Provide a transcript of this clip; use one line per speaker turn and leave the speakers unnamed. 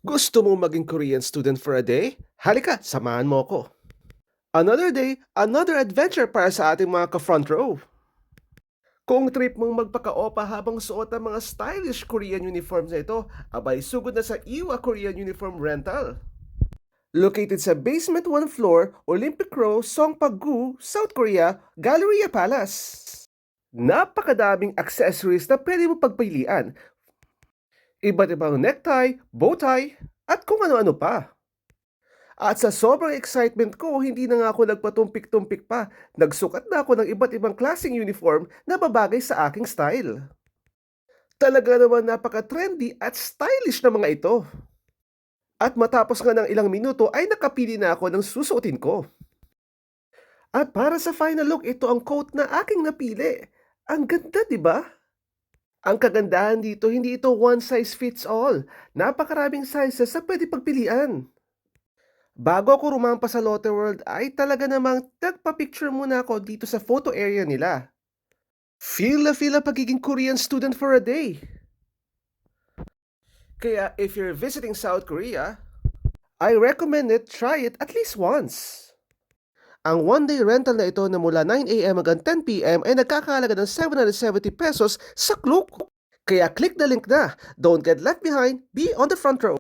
Gusto mong maging Korean student for a day? Halika, samahan mo ko. Another day, another adventure para sa ating mga ka-front row. Kung trip mong magpaka-opa habang suot ang mga stylish Korean uniforms na ito, abay sugod na sa Iwa Korean Uniform Rental. Located sa Basement 1 Floor, Olympic Row, Songpag-gu, South Korea, Galleria Palace. Napakadaming accessories na pwede mo pagpilian. Iba't ibang necktie, bowtie, at kung ano-ano pa. At sa sobrang excitement ko, hindi na nga ako nagpatumpik-tumpik pa. Nagsukat na ako ng iba't ibang klaseng uniform na babagay sa aking style. Talaga naman napaka-trendy at stylish na mga ito. At matapos nga ng ilang minuto ay nakapili na ako ng susuotin ko. At para sa final look, ito ang coat na aking napili. Ang ganda, di ba? Ang kagandahan dito, hindi ito one size fits all. Napakaraming sizes sa pwede pagpilian. Bago ako rumampa sa Lotte World ay talaga namang nagpa-picture muna ako dito sa photo area nila. Feel na pagiging Korean student for a day. Kaya if you're visiting South Korea, I recommend it, try it at least once. Ang one-day rental na ito na mula 9 a.m. hanggang 10 p.m. ay nagkakahalaga ng 770 pesos sa Klook. Kaya click the link na. Don't get left behind. Be on the front row.